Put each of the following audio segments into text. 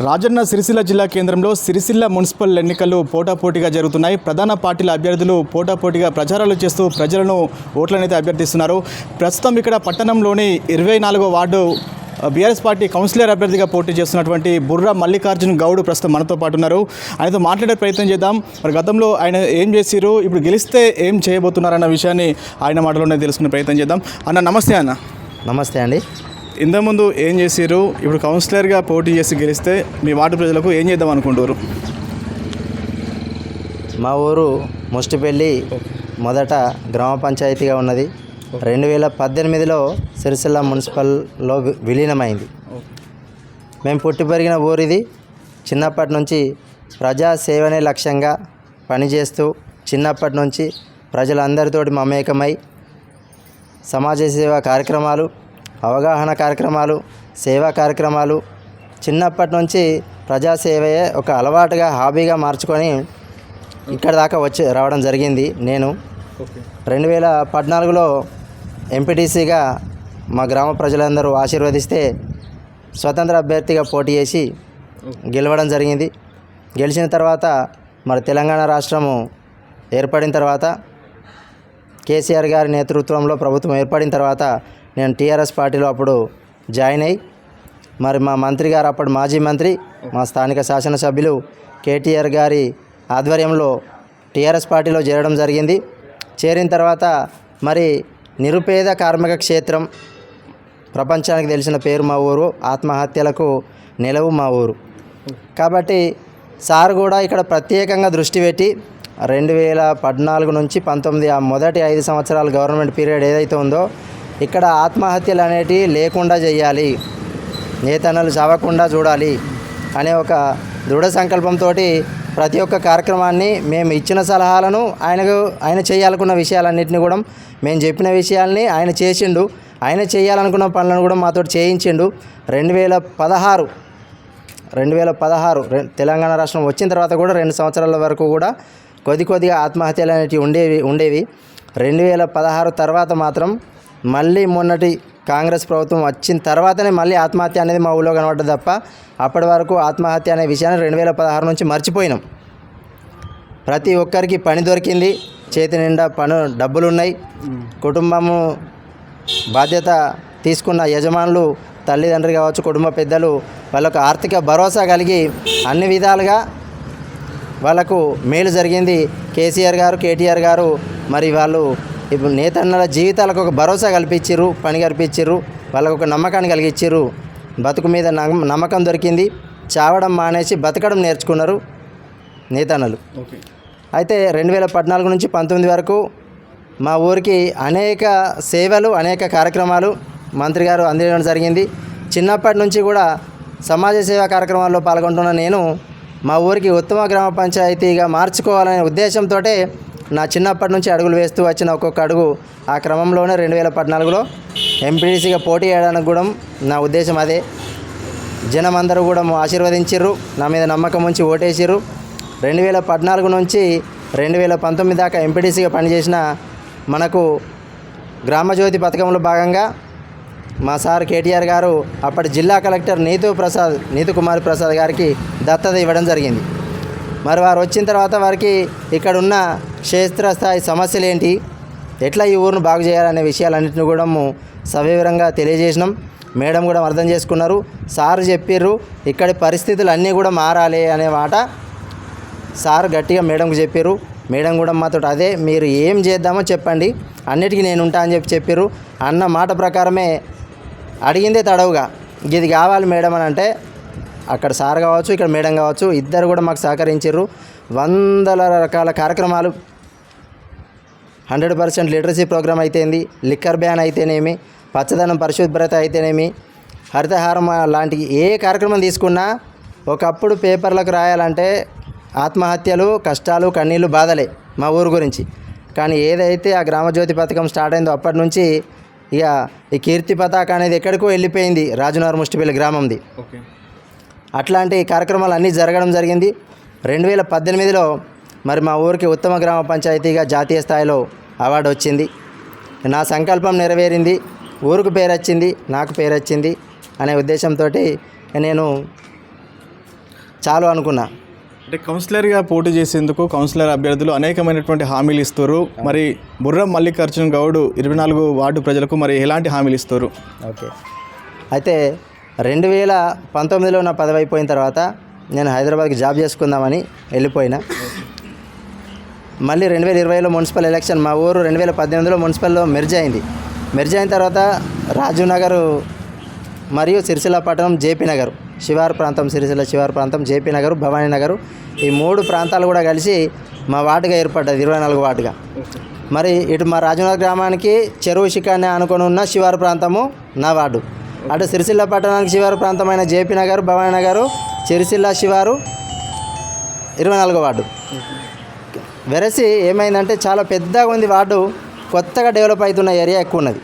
రాజన్న సిరిసిల్ల జిల్లా కేంద్రంలో సిరిసిల్ల మున్సిపల్ ఎన్నికలు పోటాపోటీగా జరుగుతున్నాయి. ప్రధాన పార్టీల అభ్యర్థులు పోటాపోటీగా ప్రచారాలు చేస్తూ ప్రజలను ఓట్లనైతే అభ్యర్థిస్తున్నారు. ప్రస్తుతం ఇక్కడ పట్టణంలోని 24వ వార్డు బీఆర్ఎస్ పార్టీ కౌన్సిలర్ అభ్యర్థిగా పోటీ చేస్తున్నటువంటి బుర్రా మల్లికార్జున్ గౌడ్ ప్రస్తుతం మనతో పాటు ఉన్నారు. ఆయనతో మాట్లాడే ప్రయత్నం చేద్దాం. మరి గతంలో ఆయన ఏం చేసిరు, ఇప్పుడు గెలిస్తే ఏం చేయబోతున్నారన్న విషయాన్ని ఆయన మాటలోనే తెలుసుకునే ప్రయత్నం చేద్దాం. అన్న నమస్తే. అన్న నమస్తే అండి. ఇంతకుముందు ఏం చేసిరు, ఇప్పుడు కౌన్సిలర్గా పోటీ చేసి గెలిస్తే మీ వార్డు ప్రజలకు ఏం చేద్దాం అనుకుంటారు? మా ఊరు ముష్టిపల్లి మొదట గ్రామ పంచాయతీగా ఉన్నది. 2018లో సిరిసిల్ల మున్సిపల్లో విలీనమైంది. మేము పుట్టి పెరిగిన ఊరిది. చిన్నప్పటి నుంచి ప్రజాసేవనే లక్ష్యంగా పనిచేస్తూ చిన్నప్పటి నుంచి ప్రజలందరితోటి మమేకమై సమాజ సేవా కార్యక్రమాలు, అవగాహన కార్యక్రమాలు, సేవా కార్యక్రమాలు చిన్నప్పటి నుంచి ప్రజాసేవయే ఒక అలవాటుగా, హాబీగా మార్చుకొని ఇక్కడ దాకా రావడం జరిగింది. నేను 2014లో ఎంపీటీసీగా మా గ్రామ ప్రజలందరూ ఆశీర్వదిస్తే స్వతంత్ర అభ్యర్థిగా పోటీ చేసి గెలవడం జరిగింది. గెలిచిన తర్వాత మరి తెలంగాణ రాష్ట్రము ఏర్పడిన తర్వాత కేసీఆర్ గారి నేతృత్వంలో ప్రభుత్వం ఏర్పడిన తర్వాత నేను టీఆర్ఎస్ పార్టీలో అప్పుడు జాయిన్ అయ్యి మరి మా మంత్రి గారు, అప్పుడు మాజీ మంత్రి, మా స్థానిక శాసనసభ్యులు కేటీఆర్ గారి ఆధ్వర్యంలో టీఆర్ఎస్ పార్టీలో చేరడం జరిగింది. చేరిన తర్వాత మరి నిరుపేద కార్మిక క్షేత్రం, ప్రపంచానికి తెలిసిన పేరు మా ఊరు, ఆత్మహత్యలకు నిలవు మా ఊరు. కాబట్టి సార్ కూడా ఇక్కడ ప్రత్యేకంగా దృష్టి పెట్టి 2014 నుంచి 19 ఆ మొదటి 5 సంవత్సరాల గవర్నమెంట్ పీరియడ్ ఏదైతే ఉందో ఇక్కడ ఆత్మహత్యలు అనేటివి లేకుండా చేయాలి, నేతన్నలు చావకుండా చూడాలి అనే ఒక దృఢ సంకల్పంతో ప్రతి ఒక్క కార్యక్రమాన్ని, మేము ఇచ్చిన సలహాలను ఆయన చేయాలనుకున్న విషయాలన్నింటినీ కూడా, మేము చెప్పిన విషయాల్ని ఆయన చేసిండు. ఆయన చేయాలనుకున్న పనులను కూడా మాతో చేయించిండు. 2016 తెలంగాణ రాష్ట్రం వచ్చిన తర్వాత కూడా 2 సంవత్సరాల వరకు కూడా కొద్దిగా ఆత్మహత్యలు అనేటివి ఉండేవి. 2016 తర్వాత మాత్రం మళ్ళీ మొన్నటి కాంగ్రెస్ ప్రభుత్వం వచ్చిన తర్వాతనే మళ్ళీ ఆత్మహత్య అనేది మా ఊళ్ళో కనబడ్డది తప్ప అప్పటి వరకు ఆత్మహత్య అనే విషయాన్ని 2016 నుంచి మర్చిపోయినాం. ప్రతి ఒక్కరికి పని దొరికింది, చేతి నిండా డబ్బులున్నాయి. కుటుంబము బాధ్యత తీసుకున్న యజమానులు, తల్లిదండ్రులు కావచ్చు, కుటుంబ పెద్దలు వాళ్ళకు ఆర్థిక భరోసా కలిగి అన్ని విధాలుగా వాళ్ళకు మేలు జరిగింది. కేసీఆర్ గారు, కేటీఆర్ గారు మరి వాళ్ళు ఇప్పుడు నేతన్నల జీవితాలకు ఒక భరోసా కల్పించారు, పని కల్పించారు, వాళ్ళకు ఒక నమ్మకాన్ని కలిగించారు. బతుకు మీద నమ్మకం దొరికింది. చావడం మానేసి బతకడం నేర్చుకున్నారు నేతన్నలు. అయితే 2014 నుంచి 19 వరకు మా ఊరికి అనేక సేవలు, అనేక కార్యక్రమాలు మంత్రి గారు అందించడం జరిగింది. చిన్నప్పటి నుంచి కూడా సమాజ సేవా కార్యక్రమాల్లో పాల్గొంటున్న నేను మా ఊరికి ఉత్తమ గ్రామ పంచాయతీగా మార్చుకోవాలనే ఉద్దేశంతో నా చిన్నప్పటి నుంచి అడుగులు వేస్తూ వచ్చిన ఒక్కొక్క అడుగు ఆ క్రమంలోనే 2014లో ఎంపీటీసీగా పోటీ చేయడానికి కూడా నా ఉద్దేశం అదే. జనం అందరూ కూడా ఆశీర్వదించారు, నా మీద నమ్మకం ఉంచి ఓటేసారు. 2014 నుంచి 2019 దాకా ఎంపీటీసీగా పనిచేసిన మనకు గ్రామజ్యోతి పథకంలో భాగంగా మా సార్ కేటీఆర్ గారు అప్పటి జిల్లా కలెక్టర్ నీతు కుమారి ప్రసాద్ గారికి దత్తత ఇవ్వడం జరిగింది. మరి వారు వచ్చిన తర్వాత వారికి ఇక్కడ ఉన్న క్షేత్రస్థాయి సమస్యలు ఏంటి, ఎట్లా ఈ ఊరిని బాగు చేయాలనే విషయాలన్నింటినీ కూడా సవివరంగా తెలియజేసినాం. మేడం కూడా అర్థం చేసుకున్నారు. సార్ చెప్పిర్రు ఇక్కడి పరిస్థితులు అన్నీ కూడా మారాలి అనే మాట సార్ గట్టిగా మేడంకు చెప్పారు. మేడం కూడా మాతో అదే, మీరు ఏం చేద్దామో చెప్పండి, అన్నిటికీ నేను ఉంటా అని చెప్పారు. అన్న మాట ప్రకారమే అడిగిందే తడవుగా ఇది కావాలి మేడం అని అంటే అక్కడ సార్ కావచ్చు, ఇక్కడ మేడం కావచ్చు, ఇద్దరు కూడా మాకు సహకరించారు. వందల రకాల కార్యక్రమాలు, 100% లిటరసీ ప్రోగ్రామ్ అయితేంది, లిక్కర్ బ్యాన్ అయితేనేమి, పచ్చదనం పరిశుభ్రత అయితేనేమి, హరితహారం లాంటి ఏ కార్యక్రమం తీసుకున్నా ఒకప్పుడు పేపర్లకు రాయాలంటే ఆత్మహత్యలు, కష్టాలు, కన్నీళ్ళు, బాధలే మా ఊరు గురించి. కానీ ఏదైతే ఆ గ్రామజ్యోతి పథకం స్టార్ట్ అయిందో అప్పటి నుంచి ఇక ఈ కీర్తి పతాక అనేది ఎక్కడికో వెళ్ళిపోయింది రాజునగర్ ముష్టిపల్లి గ్రామంది. అట్లాంటి కార్యక్రమాలు అన్నీ జరగడం జరిగింది. 2018లో మరి మా ఊరికి ఉత్తమ గ్రామ పంచాయతీగా జాతీయ స్థాయిలో అవార్డు వచ్చింది. నా సంకల్పం నెరవేరింది, ఊరుకు పేరు వచ్చింది, నాకు పేరు వచ్చింది అనే ఉద్దేశంతో నేను చాలు అనుకున్నా. అంటే కౌన్సిలర్గా పోటీ చేసేందుకు కౌన్సిలర్ అభ్యర్థులు అనేకమైనటువంటి హామీలు ఇస్తారు. మరి బుర్రం మల్లికార్జున గౌడ్ 24 వార్డు ప్రజలకు మరి ఎలాంటి హామీలు ఇస్తారు? ఓకే, అయితే 2019లో నా పదవి అయిపోయిన తర్వాత నేను హైదరాబాద్కి జాబ్ చేసుకుందామని వెళ్ళిపోయినా. మళ్ళీ 2020లో మున్సిపల్ ఎలక్షన్, మా ఊరు 2018లో మున్సిపల్లో మెర్జ్ అయింది. మెర్జ్ అయిన తర్వాత రాజీవ్ నగర్ మరియు సిరిసిల్ల పట్టణం జేపీ నగర్ శివారు ప్రాంతం, సిరిసిల్ల శివారు ప్రాంతం, జేపీ నగర్, భవానీ నగర్, ఈ 3 ప్రాంతాలు కూడా కలిసి మా వార్డుగా ఏర్పడ్డది, 24 వార్డుగా. మరి ఇటు మా రాజనగర్ గ్రామానికి చెరువు శిఖాన్ని ఆనుకొని ఉన్న శివారు ప్రాంతము నా వార్డు. అటు సిరిసిల్ల పట్టణానికి శివారు ప్రాంతమైన జేపీ నగర్, భవానీ నగరు, సిరిసిల్ల శివారు 24 వార్డు. వెరసి ఏమైందంటే చాలా పెద్దగా ఉంది వార్డు, కొత్తగా డెవలప్ అవుతున్న ఏరియా ఎక్కువ ఉన్నది.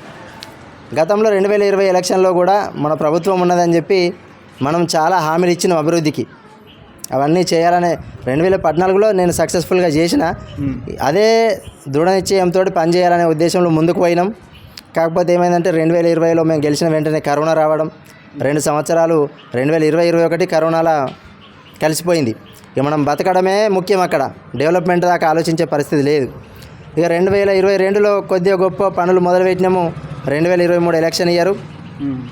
గతంలో 2020 ఎలక్షన్లో కూడా మన ప్రభుత్వం ఉన్నదని చెప్పి మనం చాలా హామీలు ఇచ్చినాం అభివృద్ధికి. అవన్నీ చేయాలనే 2014లో నేను సక్సెస్ఫుల్గా చేసిన, అదే దృఢ నిశ్చయంతో పనిచేయాలనే ఉద్దేశంలో ముందుకు పోయినాం. కాకపోతే ఏమైందంటే 2020లో మేము గెలిచిన వెంటనే కరోనా రావడం, 2 సంవత్సరాలు 2020-21 కరోనాలో కలిసిపోయింది. ఇక మనం బతకడమే ముఖ్యం, అక్కడ డెవలప్మెంట్ దాకా ఆలోచించే పరిస్థితి లేదు. ఇక 2022లో కొద్దిగా గొప్ప పనులు మొదలుపెట్టినాము. 2023 ఎలక్షన్ ఇయర్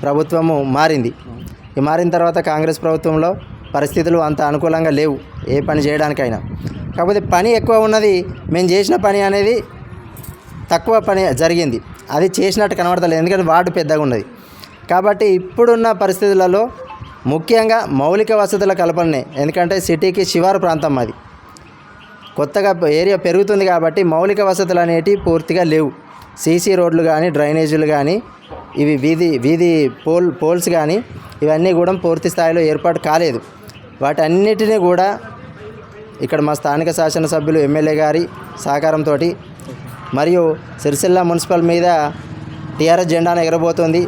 ప్రభుత్వము మారింది. ఈ మారిన తర్వాత కాంగ్రెస్ ప్రభుత్వంలో పరిస్థితులు అంత అనుకూలంగా లేవు ఏ పని చేయడానికైనా. కాకపోతే పని ఎక్కువ ఉన్నది, మేము చేసిన పని అనేది తక్కువ పని జరిగింది. అది చేసినట్టు కనబడతలేదు, ఎందుకంటే వార్డు పెద్దగా ఉన్నది. కాబట్టి ఇప్పుడున్న పరిస్థితులలో ముఖ్యంగా మౌలిక వసతుల కల్పనే, ఎందుకంటే సిటీకి శివారు ప్రాంతం అది, కొత్తగా ఏరియా పెరుగుతుంది కాబట్టి మౌలిక వసతులు అనేటివి పూర్తిగా లేవు. సీసీ రోడ్లు కానీ, డ్రైనేజీలు కానీ, ఇవి వీధి పోల్స్ కానీ ఇవన్నీ కూడా పూర్తి స్థాయిలో ఏర్పాటు కాలేదు. వాటన్నిటినీ కూడా ఇక్కడ మా స్థానిక శాసనసభ్యులు ఎమ్మెల్యే గారి సహకారంతో మరియు సిరిసిల్ల మున్సిపల్ మీద టీఆర్ఎస్ జెండాను ఎగరబోతుంది.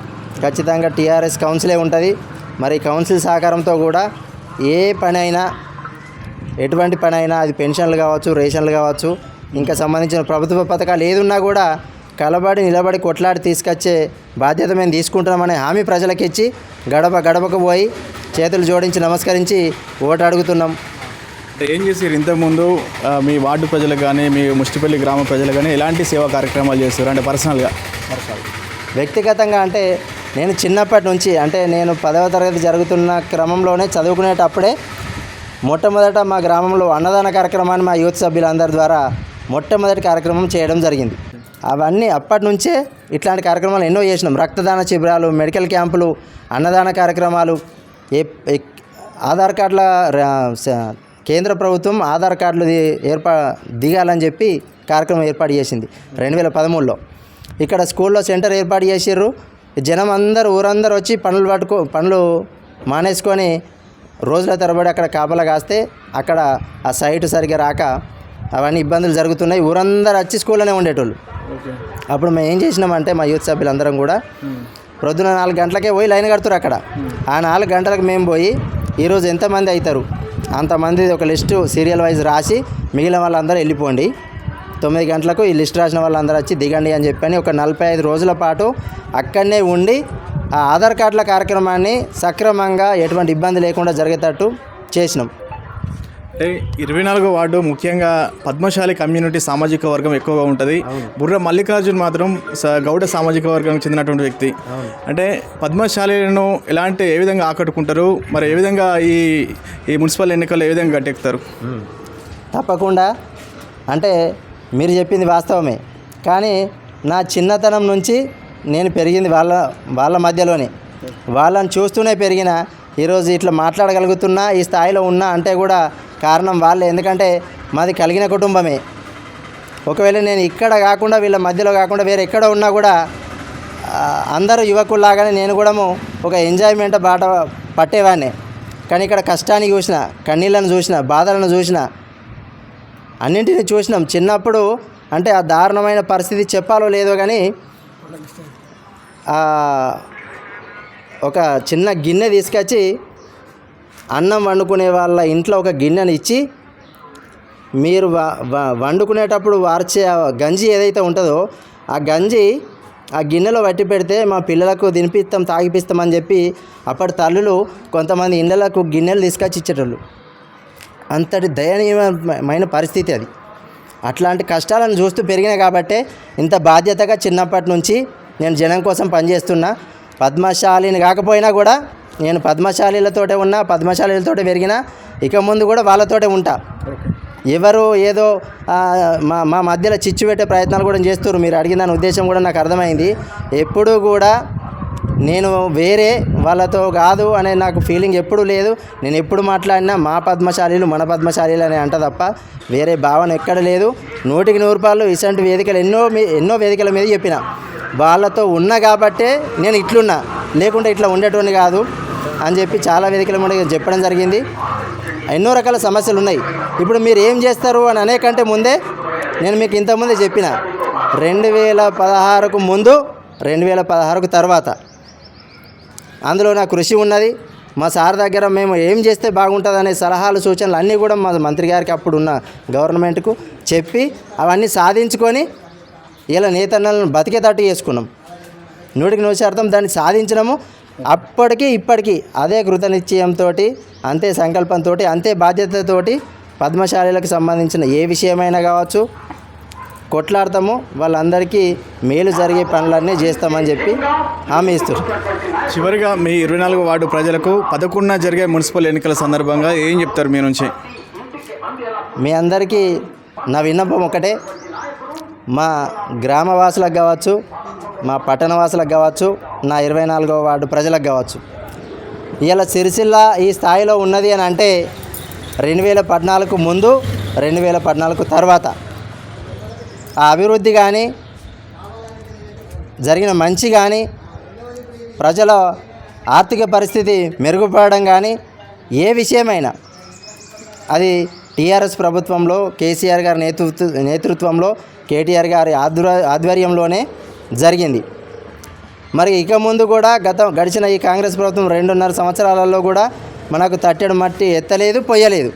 ఖచ్చితంగా టీఆర్ఎస్ కౌన్సిలే ఉంటుంది. మరి కౌన్సిల్ సహకారంతో కూడా ఏ పని అయినా, ఎటువంటి పని అయినా, అది పెన్షన్లు కావచ్చు, రేషన్లు కావచ్చు, ఇంకా సంబంధించిన ప్రభుత్వ పథకాలు ఏదున్నా కూడా కలబడి నిలబడి కొట్లాడి తీసుకొచ్చే బాధ్యత మేము తీసుకుంటున్నామనే హామీ ప్రజలకు ఇచ్చి గడపకు పోయి చేతులు జోడించి నమస్కరించి ఓటు అడుగుతున్నాం. ఏం చేశారు ఇంతకుముందు మీ వార్డు ప్రజలకు కానీ, మీ ముష్టిపల్లి గ్రామ ప్రజలకు కానీ ఎలాంటి సేవా కార్యక్రమాలు చేస్తారు? అంటే పర్సనల్గా వ్యక్తిగతంగా అంటే నేను చిన్నప్పటి నుంచి, అంటే నేను 10వ తరగతి జరుగుతున్న క్రమంలోనే చదువుకునేటప్పుడే మొట్టమొదట మా గ్రామంలో అన్నదాన కార్యక్రమాన్ని మా యూత్ సభ్యులందరి ద్వారా మొట్టమొదటి కార్యక్రమం చేయడం జరిగింది. అవన్నీ అప్పటి నుంచే ఇట్లాంటి కార్యక్రమాలు ఎన్నో చేసినాం. రక్తదాన శిబిరాలు, మెడికల్ క్యాంపులు, అన్నదాన కార్యక్రమాలు, ఆధార్ కార్డుల కేంద్ర ప్రభుత్వం ఆధార్ కార్డులు దిగాలని చెప్పి కార్యక్రమం ఏర్పాటు చేసింది 2013లో. ఇక్కడ స్కూల్లో సెంటర్ ఏర్పాటు చేసిర్రు. జనం అందరూ ఊరందరూ వచ్చి పనులు మానేసుకొని రోజుల తరబడి అక్కడ కాపలా కాస్తే అక్కడ ఆ సైట్ సరిగ్గా రాక అవన్నీ ఇబ్బందులు జరుగుతున్నాయి. ఊరందరూ వచ్చి స్కూల్లోనే ఉండేటోళ్ళు. అప్పుడు మేము ఏం చేసినామంటే మా యూత్ సభ్యులందరం కూడా ప్రొద్దున 4 గంటలకే పోయి లైన్ కడుతురు అక్కడ. ఆ 4 గంటలకు మేము పోయి ఈరోజు ఎంతమంది అవుతారు అంతమంది ఒక లిస్టు సీరియల్ వైజ్ రాసి మిగిలిన వాళ్ళందరూ వెళ్ళిపోండి, 9 గంటలకు ఈ లిస్ట్ రాసిన వాళ్ళందరూ వచ్చి దిగండి అని చెప్పని ఒక 45 రోజుల పాటు అక్కడనే ఉండి ఆ ఆధార్ కార్డుల కార్యక్రమాన్ని సక్రమంగా ఎటువంటి ఇబ్బంది లేకుండా జరిగేటట్టు చేసినాం. అంటే 24 వార్డు ముఖ్యంగా పద్మశాలి కమ్యూనిటీ సామాజిక వర్గం ఎక్కువగా ఉంటుంది. బుర్ర మల్లికార్జున్ మాత్రం గౌడ సామాజిక వర్గానికి చెందినటువంటి వ్యక్తి. అంటే పద్మశాలీలను ఏ విధంగా ఆకట్టుకుంటారు, మరి ఏ విధంగా ఈ మున్సిపల్ ఎన్నికల్లో ఏ విధంగా గట్టెక్కుతారు? తప్పకుండా, అంటే మీరు చెప్పింది వాస్తవమే. కానీ నా చిన్నతనం నుంచి నేను పెరిగింది వాళ్ళ మధ్యలోనే, వాళ్ళని చూస్తూనే పెరిగిన. ఈరోజు ఇట్లా మాట్లాడగలుగుతున్నా, ఈ స్థాయిలో ఉన్నా అంటే కూడా కారణం వాళ్ళే. ఎందుకంటే మాది కలిగిన కుటుంబమే. ఒకవేళ నేను ఇక్కడ కాకుండా, వీళ్ళ మధ్యలో కాకుండా వేరే ఎక్కడ ఉన్నా కూడా అందరూ యువకుల్లాగానే నేను కూడా ఒక ఎంజాయ్మెంట్ బాట పట్టేవాడిని. కానీ ఇక్కడ కష్టాన్ని చూసిన, కన్నీళ్ళను చూసిన, బాధలను చూసిన, అన్నింటినీ చూసినాం. చిన్నప్పుడు అంటే ఆ దారుణమైన పరిస్థితి చెప్పాలో లేదో కానీ ఒక చిన్న గిన్నె తీసుకొచ్చి అన్నం వండుకునే వాళ్ళ ఇంట్లో ఒక గిన్నెని ఇచ్చి, మీరు వండుకునేటప్పుడు వార్చే గంజి ఏదైతే ఉంటుందో ఆ గంజి ఆ గిన్నెలో పట్టి పెడితే మా పిల్లలకు తినిపిస్తాం, తాగిపిస్తామని చెప్పి అప్పటి తల్లులు కొంతమంది ఇళ్ళకు గిన్నెలు తీసుకొచ్చి ఇచ్చేటోళ్ళు. అంతటి దయనీయమైన పరిస్థితి అది. అట్లాంటి కష్టాలను చూస్తూ పెరిగినాయి కాబట్టే ఇంత బాధ్యతగా చిన్నప్పటి నుంచి నేను జనం కోసం పనిచేస్తున్నా. పద్మశాలిని కాకపోయినా కూడా నేను పద్మశాలీలతోటే ఉన్నా, పద్మశాలీలతోటే పెరిగినా, ఇక ముందు కూడా వాళ్ళతోటే ఉంటా. ఎవరు ఏదో మా మధ్యలో చిచ్చు పెట్టే ప్రయత్నాలు కూడా చేస్తున్నారు. మీరు అడిగిన దాని ఉద్దేశం కూడా నాకు అర్థమైంది. ఎప్పుడూ కూడా నేను వేరే వాళ్ళతో కాదు అనే నాకు ఫీలింగ్ ఎప్పుడూ లేదు. నేను ఎప్పుడు మాట్లాడినా మా పద్మశాలీలు మన పద్మశాలీలు అని అంట తప్ప వేరే భావన ఎక్కడ లేదు. 100% ఇలాంటి వేదికలు ఎన్నో వేదికల మీద చెప్పిన. వాళ్ళతో ఉన్నా కాబట్టే నేను ఇట్లున్నా, లేకుంటే ఇట్లా ఉండేటోని కాదు అని చెప్పి చాలా వేదికల మీద చెప్పడం జరిగింది. ఎన్నో రకాల సమస్యలు ఉన్నాయి. ఇప్పుడు మీరు ఏం చేస్తారు అని అనేకంటే ముందే నేను మీకు ఇంతకుముందే చెప్పిన 2016కు ముందు 2016కు తర్వాత అందులో నా కృషి ఉన్నది. మా సార్ దగ్గర మేము ఏం చేస్తే బాగుంటుంది అనే సలహాలు సూచనలు అన్నీ కూడా మా మంత్రి గారికి అప్పుడున్న గవర్నమెంట్కు చెప్పి అవన్నీ సాధించుకొని ఇలా నేతన్నలను బతికేటట్టు చేసుకున్నాం. 100% దాన్ని సాధించినాము. అప్పటికి ఇప్పటికీ అదే కృతనిశ్చయంతో, అంతే సంకల్పంతో, అంతే బాధ్యతతోటి పద్మశాలీలకు సంబంధించిన ఏ విషయమైనా కావచ్చు కొట్లాడతాము. వాళ్ళందరికీ మేలు జరిగే పనులన్నీ చేస్తామని చెప్పి హామీ ఇస్తారు. చివరిగా మీ 24వ వార్డు ప్రజలకు 11న జరిగే మున్సిపల్ ఎన్నికల సందర్భంగా ఏం చెప్తారు మీ నుంచి? మీ అందరికీ నా విన్నపం ఒకటే, మా గ్రామవాసులకు కావచ్చు, మా పట్టణవాసులకు కావచ్చు, నా 24వ వార్డు ప్రజలకు కావచ్చు, ఇలా సిరిసిల్ల ఈ స్థాయిలో ఉన్నది అని అంటే 2014కు ముందు 2014కు తర్వాత ఆ అభివృద్ధి కానీ, జరిగిన మంచి కానీ, ప్రజల ఆర్థిక పరిస్థితి మెరుగుపడడం కానీ ఏ విషయమైనా అది టీఆర్ఎస్ ప్రభుత్వంలో కేసీఆర్ గారి నేతృత్వంలో కేటీఆర్ గారి ఆధ్వర్యంలోనే జరిగింది. మరి ఇక ముందు కూడా గడిచిన ఈ కాంగ్రెస్ ప్రభుత్వం 2.5 సంవత్సరాలలో కూడా మనకు తట్టెడు మట్టి ఎత్తలేదు, పొయ్యలేదు.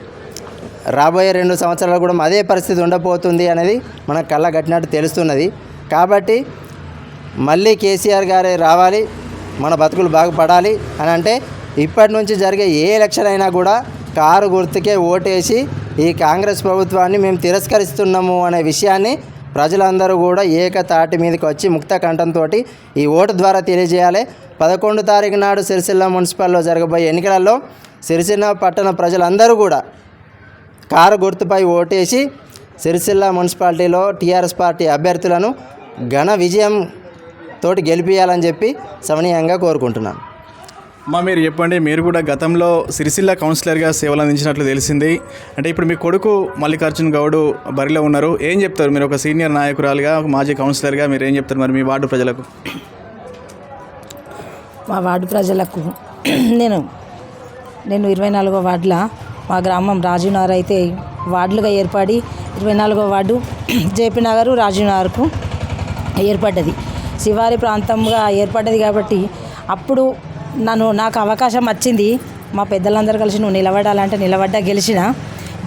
రాబోయే 2 సంవత్సరాలు కూడా అదే పరిస్థితి ఉండబోతుంది అనేది మనకు కళ్ళ కట్టినట్టు తెలుస్తున్నది. కాబట్టి మళ్ళీ కేసీఆర్ గారే రావాలి, మన బతుకులు బాగుపడాలి అని అంటే ఇప్పటి నుంచి జరిగే ఏ ఎలక్షన్ అయినా కూడా కారు గుర్తుకే ఓటేసి ఈ కాంగ్రెస్ ప్రభుత్వాన్ని మేము తిరస్కరిస్తున్నాము అనే విషయాన్ని ప్రజలందరూ కూడా ఏకతాటి మీదకి వచ్చి ముక్త కంఠంతో ఈ ఓటు ద్వారా తెలియజేయాలి. 11 తారీఖు నాడు సిరిసిల్ల మున్సిపల్లో జరగబోయే ఎన్నికలలో సిరిసిల్ల పట్టణ ప్రజలందరూ కూడా కారు గుర్తుపై ఓటేసి సిరిసిల్ల మున్సిపాలిటీలో టీఆర్ఎస్ పార్టీ అభ్యర్థులను ఘన విజయం తోటి గెలిపించాలని చెప్పి సమనీయంగా కోరుకుంటున్నాను. మీరు చెప్పండి, మీరు కూడా గతంలో సిరిసిల్ల కౌన్సిలర్గా సేవలు అందించినట్లు తెలిసింది. అంటే ఇప్పుడు మీ కొడుకు మల్లికార్జున్ గౌడ్ బరిలో ఉన్నారు. ఏం చెప్తారు మీరు ఒక సీనియర్ నాయకురాలుగా, ఒక మాజీ కౌన్సిలర్గా మీరు ఏం చెప్తారు మరి మీ వార్డు ప్రజలకు? మా వార్డు ప్రజలకు నేను 24వ వార్డుల మా గ్రామం రాజీవ్ నగర్ అయితే వార్డులుగా ఏర్పడి 24వ వార్డు జేపీ నగర్ రాజీవ్ నగర్కు ఏర్పడ్డది. శివారి ప్రాంతంగా ఏర్పడ్డది కాబట్టి అప్పుడు నాకు అవకాశం వచ్చింది. మా పెద్దలందరూ కలిసి నువ్వు నిలబడాలంటే నిలబడ్డా,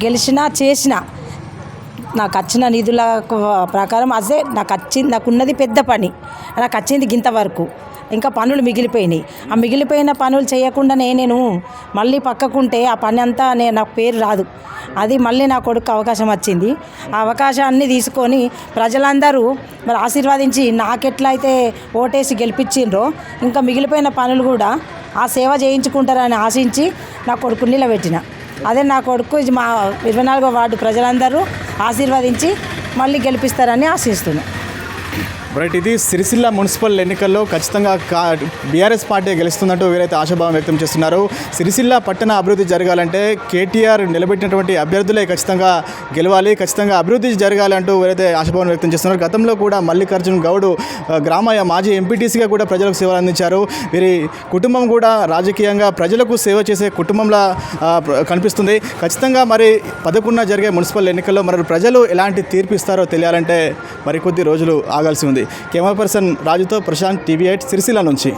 గెలిచినా చేసిన నాకు వచ్చిన నిధుల ప్రకారం అదే నాకున్నది పెద్ద పని. నాకు వచ్చింది గింత వరకు, ఇంకా పనులు మిగిలిపోయినాయి. ఆ మిగిలిపోయిన పనులు చేయకుండానే నేను మళ్ళీ పక్కకుంటే ఆ పని అంతా నాకు పేరు రాదు. అది మళ్ళీ నా కొడుకు అవకాశం వచ్చింది. ఆ అవకాశాన్ని తీసుకొని ప్రజలందరూ మరి ఆశీర్వదించి నాకెట్లయితే ఓటేసి గెలిపించిండ్రో ఇంకా మిగిలిపోయిన పనులు కూడా ఆ సేవ చేయించుకుంటారని ఆశించి నా కొడుకుని నిలబెట్టిన. అదే నా కొడుకు మా 24వ వార్డు ప్రజలందరూ ఆశీర్వదించి మళ్ళీ గెలిపిస్తారని ఆశిస్తున్నాను. రైట్, ఇది సిరిసిల్ల మున్సిపల్ ఎన్నికల్లో ఖచ్చితంగా బీఆర్ఎస్ పార్టీ గెలుస్తున్నట్టు వీరైతే ఆశాభావం వ్యక్తం చేస్తున్నారు. సిరిసిల్ల పట్టణ అభివృద్ధి జరగాలంటే కేటీఆర్ నిలబెట్టినటువంటి అభ్యర్థులే ఖచ్చితంగా గెలవాలి, ఖచ్చితంగా అభివృద్ధి జరగాలి అంటూ వీరైతే ఆశాభావం వ్యక్తం చేస్తున్నారు. గతంలో కూడా మల్లికార్జున్ గౌడ్ గ్రామ మాజీ ఎంపీటీసీగా కూడా ప్రజలకు సేవలు అందించారు. వీరి కుటుంబం కూడా రాజకీయంగా ప్రజలకు సేవ చేసే కుటుంబంలా కనిపిస్తుంది. ఖచ్చితంగా మరి 11న జరిగే మున్సిపల్ ఎన్నికల్లో మరి ప్రజలు ఎలాంటి తీర్పు ఇస్తారో తెలియాలంటే మరికొద్ది రోజులు ఆగాల్సి ఉంది. కెమెరా పర్సన్ రాజుతో ప్రశాంత్, TV8 సిరిసిల్ల నుంచి.